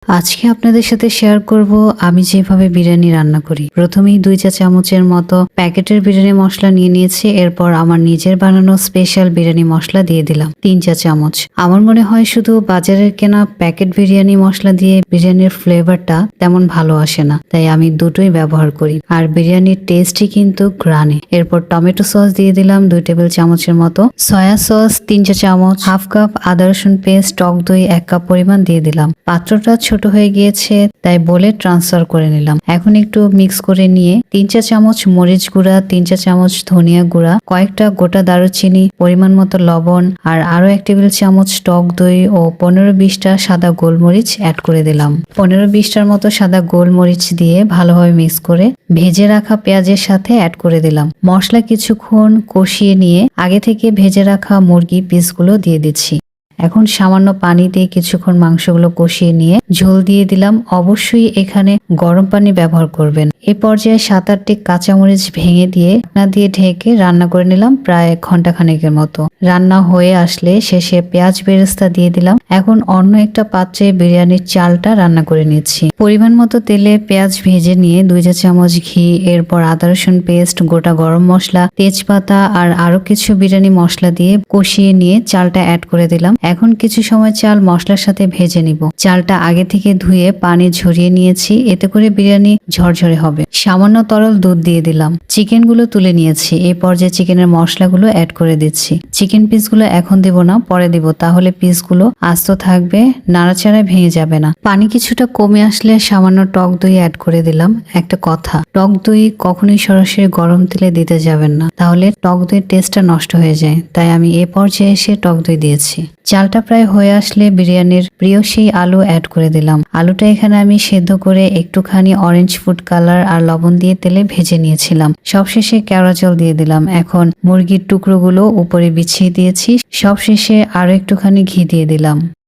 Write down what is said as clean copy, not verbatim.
আজকে আপনাদের সাথে শেয়ার করব আমি যেভাবে বিরিয়ানি রান্না করি। প্রথমেই 2 চা চামচের মতো প্যাকেটের বিরিয়ানি মশলা নিয়ে নিয়েছি। এরপর আমার নিজের বানানো স্পেশাল বিরিয়ানি মশলা দিয়ে দিলাম 3 চা চামচ। আমার মনে হয় শুধু বাজারের কেনা প্যাকেট বিরিয়ানি মশলা দিয়ে বিরিয়ানির ফ্লেভারটা তেমন ভালো আসে না, তাই আমি দুটোই ব্যবহার করি। আর বিরিয়ানির টেস্টই কিন্তু গ্রানে। এরপর টমেটো সস দিয়ে দিলাম 2 টেবিল চামচের মতো, সয়া সস 3 চা চামচ, হাফ কাপ আদা রসুন পেস্ট, টক দই 1 কাপ পরিমাণ দিয়ে দিলাম। পাত্রটা ছোট হয়ে গিয়েছে তাই বলে ট্রান্সফার করে নিলাম। এখন একটু মিক্স করে নিয়ে 3 চা চামচ মরিচ গুঁড়া, 3 চা চামচ ধনিয়া গুঁড়া, কয়েকটা গোটা দারুচিনি, পরিমাণ মতো লবণ আর আরো 1 টেবিল চামচ টক দই ও 15-20টা সাদা গোলমরিচ অ্যাড করে দিলাম। 15-20টার মতো সাদা গোলমরিচ দিয়ে ভালোভাবে মিক্স করে ভেজে রাখা পেঁয়াজের সাথে অ্যাড করে দিলাম। মশলা কিছুক্ষণ কষিয়ে নিয়ে আগে থেকে ভেজে রাখা মুরগি পিসগুলো দিয়ে দিচ্ছি। এখন সামান্য পানি দিয়ে কিছুক্ষণ মাংসগুলো কষিয়ে নিয়ে ঝোল দিয়ে দিলাম। অবশ্যই এখানে গরম পানি ব্যবহার করবেন। এই পর্যায়ে 7-8টি কাঁচামরিচ ভেঙে দিয়ে ঢাকনা দিয়ে ঢেকে রান্না করে নিলাম প্রায় ঘন্টাখানেকের মতো। রান্না হয়ে আসলে শেষে পেঁয়াজ বেরেস্তা দিয়ে দিলাম। এখন অন্য একটা পাত্রে বিরিয়ানির চালটা রান্না করে নিচ্ছি। পরিমাণ মতো তেলে পেঁয়াজ ভেজে নিয়ে 2 চা চামচ ঘি, এরপর আদা রসুন পেস্ট, গোটা গরম মশলা, তেজপাতা আর আরো কিছু বিরিয়ানি মশলা দিয়ে কষিয়ে নিয়ে চালটা অ্যাড করে দিলাম। এখন কিছু সময় চাল মশলার সাথে ভেজে নিব। চালটা আগে থেকে ধুয়ে পানি ঝরিয়ে নিয়েছি, এতে করে বিরিয়ানি ঝরঝরে হবে। সামান্য তরল দুধ দিয়ে দিলাম। চিকেন গুলো তুলে নিয়েছি। এই পর্যায়ে চিকেনের মশলাগুলো অ্যাড করে দিচ্ছি। চিকেন পিসগুলো এখন দিব না, পরে দিব, তাহলে পিসগুলো আস্ত থাকবে, নাড়াচাড়ায় ভেঙে যাবে না। পানি কিছুটা কমে আসলে সামান্য টক দই অ্যাড করে দিলাম। একটা কথা, টক দই কখনোই সরাসরি গরম তেলে দিতে যাবেন না, তাহলে টক দইয়ের টেস্টটা নষ্ট হয়ে যায়। তাই আমি এ পর্যায়ে এসে টক দই দিয়েছি। চালটা প্রায় হয়ে আসলে বিরিয়ানির প্রিয় সেই আলু অ্যাড করে দিলাম। আলুটা এখানে আমি সেদ্ধ করে একটুখানি অরেঞ্জ ফুড কালার আর লবণ দিয়ে তেলে ভেজে নিয়েছিলাম। সবশেষে কেওড়া জল দিয়ে দিলাম। এখন মুরগির টুকরোগুলো উপরে বিছিয়ে দিয়েছি। সবশেষে আরো একটুখানি ঘি দিয়ে দিলাম।